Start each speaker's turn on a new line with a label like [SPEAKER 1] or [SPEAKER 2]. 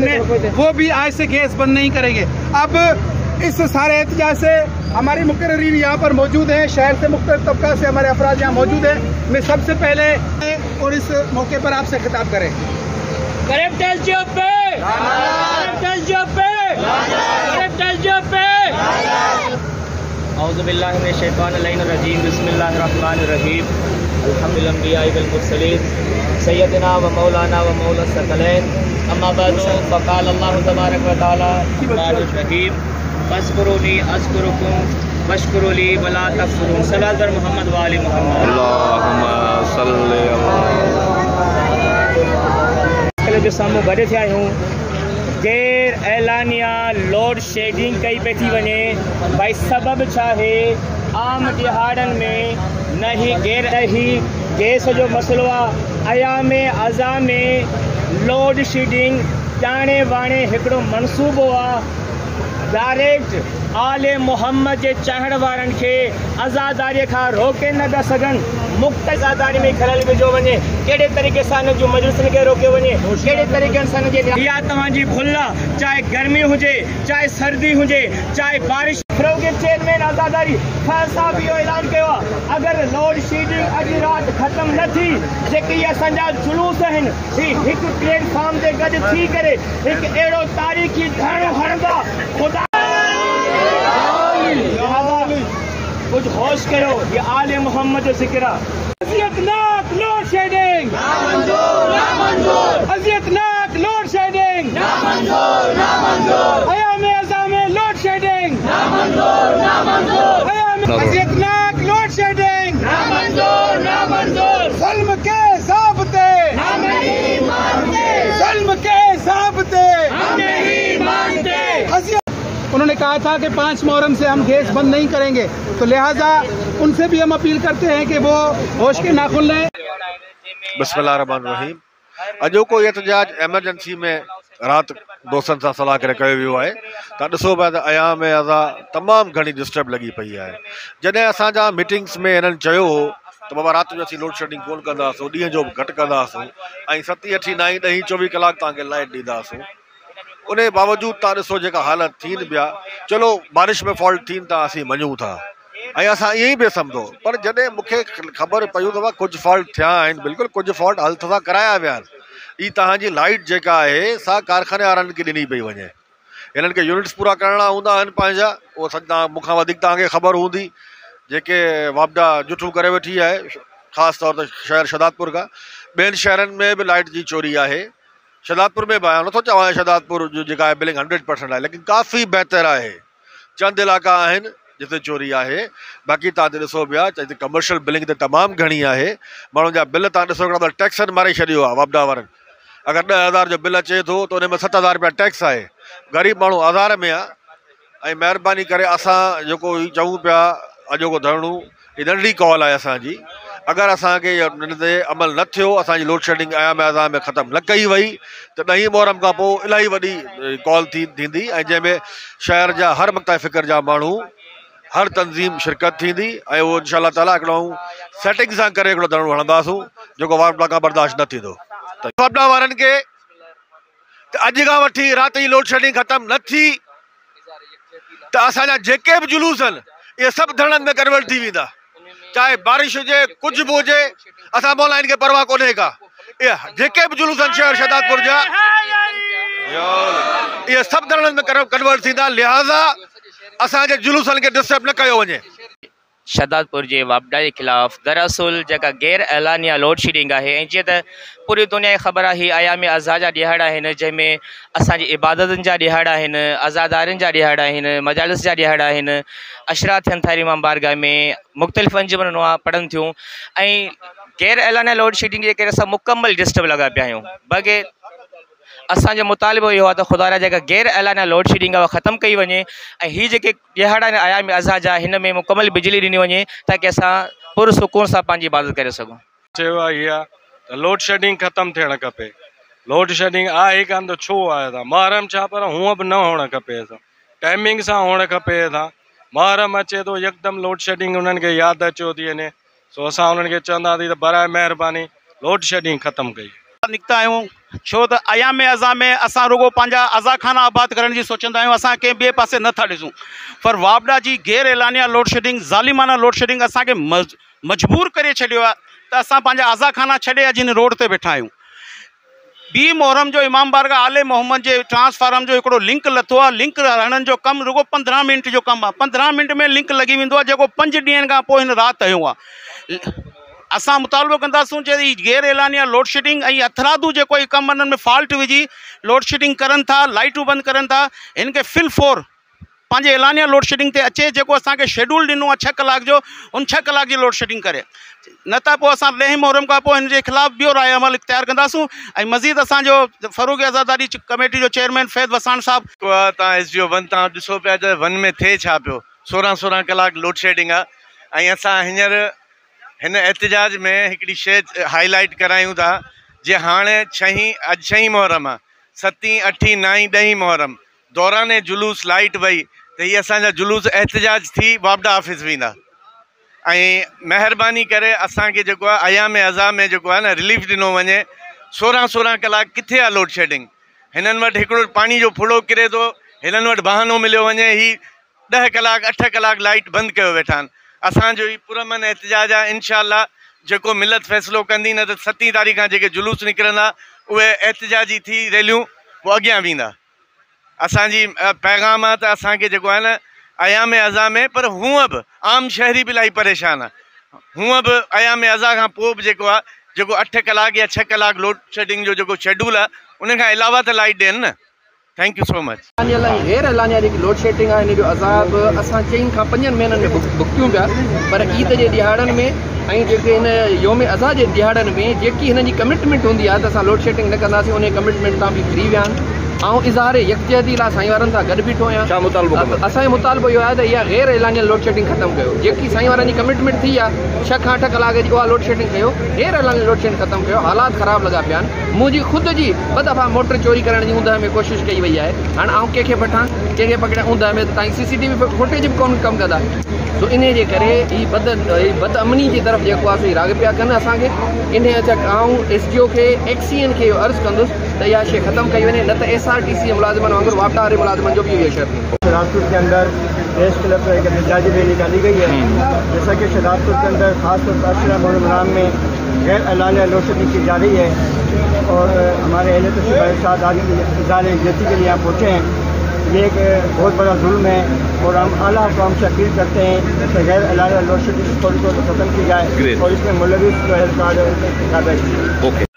[SPEAKER 1] Government ने, वो भी आज से गैस बंद नहीं करेंगे। अब इस सारे एहतजाज से हमारी मुकर्रीन यहाँ पर मौजूद हैं, शहर से मुख्तलिफ तबका से हमारे अफराद यहाँ मौजूद हैं। मैं सबसे पहले और इस मौके पर आपसे खिताब करें।
[SPEAKER 2] औज़ुबिल्लाहिमिनश्शैतानिर्रजीम बिस्मिल्लाहिर्रहमानिर्रहीम अल्हम्दुलिल्लाहि वल मुरसलीन सय्यदना व मौलाना व मौला सकलैन अम्मा बअदु फ़क़ाल अल्लाहु तबारक व तआला कुरानुल रहीम फस्कुरूनी अज़्कुरुकुम वश्कुरूली वला तकफुरून। सल्लल्लाहु अलैहि मोहम्मद व आलि मोहम्मद।
[SPEAKER 3] अल्लाहुम्मा सल्लि
[SPEAKER 2] अला जो साम्हूं गॾु थिया आहियूं, गैर एलानिया लोड शेडिंग कई पे थी वञे। भाई सबब छा है? आम दिहाड़नि में न ही गैस जो मसलो आहे, अयाम अज़ा में लोड शेडिंग ॼाणे वाणे हिकिड़ो मनसूबो आहे डायरेक्ट आले मोहम्मद जे चाहण वारनि खे आज़ादारी खां रोके न पिया सघनि। मुक्त आज़ादारी में खलल विझो वञे, कहिड़े तरीक़े सां हिन जूं मजलिसनि खे रोकियो वञे, कहिड़े तरीक़े सां हिन जे इहा तव्हांजी भुल आहे। चाहे गर्मी हुजे, चाहे सर्दी हुजे, चाहे बारिश। फिरोगे चेयरमैन आज़ादारी खान साहब इहो ऐलान कयो आहे, अगरि लोड शेडिंग अॼु राति ख़तमु न थी, जेके इहे असांजा जुलूस आहिनि, हिकु प्लेटफॉर्म ते गॾु थी करे हिकु अहिड़ो तारीख़ी धरणो हणंदा। ख़ुदा कुछ होश करो, ये आले मोहम्मद जो जिक्र है। अज़ियतनाक लोड शेडिंग अज़ियतनाक लोड शेडिंग अयाम अज़ा में लोड शेडिंग अज़ियतनाक लोड शेडिंग ज़ुल्म के ज़ाब्ते ज़ुल्म के ज़ाब्ते उन्होंने कहा था कि 5 मुहर्रम से हम गैस बंद नहीं करेंगे, तो लिहाजा उनसे भी हम अपील करते हैं कि वो होश के नाखुन लें।
[SPEAKER 3] बिस्मिल्लाहिर्रहमानिर्रहीम। अॼोको एहतजाज एमरजेंसी में राति दोस्तनि सां सलाह करे कयो वियो आहे। तव्हां ॾिसो पिया त अयाम अज़ा तमामु घणी डिस्टर्ब लॻी पई आहे। जॾहिं असांजा मीटिंग्स में हिननि चयो हो त बाबा राति जो असीं लोड शेडिंग कोन कंदासीं, ॾींहं जो बि घटि कंदासीं ऐं 7, 8, 9, 10, 24 कलाक तव्हांखे लाइट ॾींदासीं, उन बावजूद तव्हां ॾिसो जेका हालत थियनि पिया। चलो बारिश में फॉल्ट थियनि था, असीं मञूं था ऐं असां ईअं ई बि सम्झो, पर जॾहिं मूंखे ख़बर पयूं त कुझु फॉल्ट थिया आहिनि, बिल्कुलु कुझु फॉल्ट हल्थ सां कराया विया आहिनि। हीअ तव्हांजी लाइट जेका आहे सा कारखाने वारनि खे ॾिनी पई वञे। हिननि खे यूनिट्स पूरा करणा हूंदा आहिनि पंहिंजा, उहो सॼा मूंखां वधीक तव्हांखे ख़बर हूंदी, जेके वापडा जुठू करे वेठी आहे, ख़ासि तौर ते शहर शहदादपुर खां। ॿियनि शहरनि में बि लाइट जी चोरी आहे, शहदादपुर में बि आहे। नथो चवां शहदादपुर जो जेका आहे बिलिंग 100% आहे, लेकिन काफ़ी बहितर आहे। चंद इलाइक़ा आहिनि जिते चोरी आहे, बाक़ी तव्हां ॾिसो पिया जिते कमर्शियल बिलिंग त तमामु घणी आहे। माण्हुनि जा बिल तव्हां ॾिसो हिकिड़ा त टैक्सनि मारे छॾियो आहे वापडा वारनि। अगरि 10,000 जो बिल अचे थो त उन में 7,000 रुपया टैक्स आहे। ग़रीब माण्हू आज़ार में आहे। ऐं महिरबानी करे असां जेको चऊं पिया अॼोको धरणो, हीअ नंढड़ी कॉल आहे असांजी। अगरि असांखे हिन ते अमल न थियो, असांजी लोड शेडिंग अयाम अज़ा में ख़तमु न कई वई, त 9 मुहर्रम खां पोइ इलाही वॾी कॉल थींदी ऐं जंहिंमें शहर जा हर मक़ता फ़िक्र जा माण्हू, हर तंज़ीम शिरकत थींदी ऐं उहो इंशाअल्लाह ताला हिकिड़ो सेटिंग सां करे हिकिड़ो धरणो हणंदासूं जेको वापडा खां बर्दाश्त न थींदो। त वापडा वारनि खे त अॼु खां वठी राति जी लोड शेडिंग ख़तमु न थी त असांजा जेके बि जुलूस आहिनि इहे सभु धरणनि में कन्वर्ट थी वेंदा। चाहे बारिश हुजे, कुझु बि हुजे, असां मौलाइन खे परवाह कोन्हे का। इहे जेके बि जुलूस आहिनि शहर शहदादपुर जा, इहे सभु धरणनि में कन्वर्ट थींदा। लिहाज़ा असांजे जुलूसनि खे डिस्टर्ब न कयो वञे।
[SPEAKER 2] शहदादपुर जे वापडा जे ख़िलाफ़ दरअसल जेका गैर एलानिया लोड शेडिंग आहे, ऐं जीअं त पूरी दुनिया खे ख़बर आहे अयाम अज़ा जा ॾिहाड़ आहिनि, जंहिंमें असांजी इबादतुनि जा ॾिहाड़ आहिनि, आज़ादारियुनि जा ॾिहाड़ आहिनि, मजालिस जा ॾिहाड़ आहिनि। अशरा थियनि था इमाम बारगाह में, मुख़्तलिफ़ अंजुमन पढ़नि थियूं ऐं गैर एलानिया लोड शेडिंग जे करे असां मुकमल डिस्टर्ब लॻा पिया आहियूं। बग़ैर असांजो मुतालिबो इहो आहे त ख़ुदा जेका गैर एलानिया लोड शेडिंग आहे उहा ख़तमु कई वञे ऐं हीअ जेके ॾिहाड़ आहिनि अयाम अज़ा जा, हिन में मुकमल बिजली ॾिनी वञे ताकी असां पुरसुकून सां पंहिंजी इबादत करे सघूं।
[SPEAKER 4] चयो आहे इहा त लोड शेडिंग ख़तमु थियणु खपे। लोड शेडिंग आहे कान त छो आहे था मुहर्रम छा, पर हूअं बि न हुअणु खपे। टाइमिंग सां हुअणु खपे। मुहर्रम अचे थो यकदमि लोड शेडिंग उन्हनि खे यादि अचो थी वञे, सो असां उन्हनि खे चवंदासीं त बराए महिरबानी लोड शेडिंग ख़तमु कई।
[SPEAKER 5] निकिता आहियूं छो त अयाम अज़ा में असां रुगो पंहिंजा अज़ाखाना आबाद करण जी सोचंदा आहियूं, असां कंहिं ॿिए पासे नथा ॾिसूं। पर वापडा जी गैर एलानिया लोड शेडिंग, ज़ालिमाना लोड शेडिंग असांखे मजबूर करे छॾियो आहे त असां पंहिंजा अज़ाखाना छॾे अॼु हिन रोड ते वेठा आहियूं। ॿी मुहर्रम जो इमाम बारगाह आले मोहम्मद जे ट्रांसफार्म जो हिकिड़ो लिंक लथो आहे। लिंक हणण जो कमु रुगो 15 मिंट जो कमु आहे। 15 मिंट में लिंक लॻी वेंदो आहे, जेको 5 ॾींहंनि खां पोइ हिन राति हयो आहे। असां मुतालबो कंदासूं जे हीअ गैर एलानिया लोड शेडिंग ऐं हथरादू जेको ई कमु हिननि में फॉल्ट विझी लोड शेडिंग करनि था, लाइटूं बंदि करनि था, हिन खे फिल फोर पंहिंजे एलानिया लोड शेडिंग ते अचे। जेको असांखे शेड्यूल ॾिनो आहे 6 कलाक जो, उन 6 कलाक जी लोड शेडिंग करे, न त पोइ असां 10 मुहर्रम खां पोइ हिन जे ख़िलाफ़ु ॿियो राय अमल इख़्तियार कंदासूं। ऐं मज़ीद असांजो फ़रूग़ आज़ादारी कमेटी जो चेयरमैन फैज़ वसाण साहब,
[SPEAKER 6] तव्हां SDO 1 तव्हां ॾिसो पिया त 1 में थिए छा पियो, 16 कलाक लोड शेडिंग आहे। ऐं असां हींअर हिन एहतजाज में हिकिड़ी शइ हाईलाइट करायूं था, जे हाणे अॼु 6 मुहर्रम आहे, 7, 8, 9, 10 मुहर्रम दौरान जुलूस लाइट वई त हीअ असांजा जुलूस एहतजाज थी वापडा ऑफिस वेंदा। ऐं महिरबानी करे असांखे जेको आहे अयाम अज़ा में जेको आहे न रिलीफ ॾिनो वञे। 16 कलाक किथे आहे लोड शेडिंग? हिननि वटि हिकिड़ो पाणी जो फुड़ो किरे थो, हिननि वटि बहानो मिलियो वञे, ही 10 कलाक 8 कलाक लाइट बंदि कयो वेठा आहिनि। असांजो ही पुरमन एहतजाज आहे। इंशाअल्लाह जेको मिलत फ़ैसिलो कंदी, न त 7 तारीख़ खां जेके जुलूस निकिरंदा उहे एहतजाजी थी रैलियूं पोइ अॻियां वेंदा। असांजी पैगाम आहे त असांखे जेको आहे न अयाम अज़ा में, पर हूअं बि आम शहरी बि इलाही परेशान आहे। हूअं बि अयाम अज़ा खां पोइ बि जेको आहे, जेको 8 कलाक या 6 कलाक लोड शेडिंग जो जेको शेड्यूल आहे, उन खां अलावा त लाइट ॾियनि न। Thank you so much.
[SPEAKER 7] गैर एलानिया जेकी लोड शेडिंग आहे, हिन जो अज़ाब असां 4 खां 5 महीननि में भुगतियूं पिया। पर ईद जे ॾिहाड़नि में ऐं जेके हिन योम अज़ा जे ॾिहाड़नि में जेकी हिन जी कमिटमेंट हूंदी आहे त असां लोड शेडिंग न कंदासीं, उन कमिटमेंट तां बि फ्री विया आहिनि। ऐं इज़हार यकजहती लाइ साईं वारनि सां गॾु बीठो आहियां। असांजो मुतालबो इहो आहे त इहा गैर एलानिया लोड शेडिंग ख़तमु कयो। जेकी साईं वारनि जी कमिटमेंट थी आहे 6 खां 8 कलाक जी, उहा लोड शेडिंग कयो। गैर एलानिया लोड शेडिंग ख़तमु कयो। हालात ख़राबु लॻा पिया आहिनि। मुंहिंजी ख़ुदि जी 2 दफ़ा मोटर चोरी करण जी ऊंदहि में कोशिशि कई वई आहे। हाणे आउं कंहिंखे वठां, कंहिंखे पकड़ियां ऊंदहि में, त तव्हां CCTV फुटेज बि कोन कमु कंदा। सो इन जे करे ही बदअमनी जी तरफ़ जेको आहे सो राग पिया कनि असांखे। इन आउं SDO खे XCN खे इहो अर्ज़ु कंदुसि त इहा शइ ख़तमु कई वञे, न त SRTC मुलाज़िमनि वांगुरु वापडा वारे मुलाज़िमनि जो भी ये शर्त।
[SPEAKER 8] शहदादपुर के अंदर प्रेस क्लब एक एहतजाजी रैली निकाली गई है। जैसा कि शहदादपुर के अंदर खासतौर पर अशरा मुहर्रम में गैर एलानिया लोड शेडिंग की जा रही है और हमारे अहले तशरीफ भाई साहब आज इज़हार यकजहती के लिए यहाँ पहुँचे हैं। ये एक बहुत बड़ा जुल्म है और हम आला हुकाम से अपील करते हैं कि गैर एलानिया लोड शेडिंग को ख़त्म की जाए और इसमें मुलविस जो है।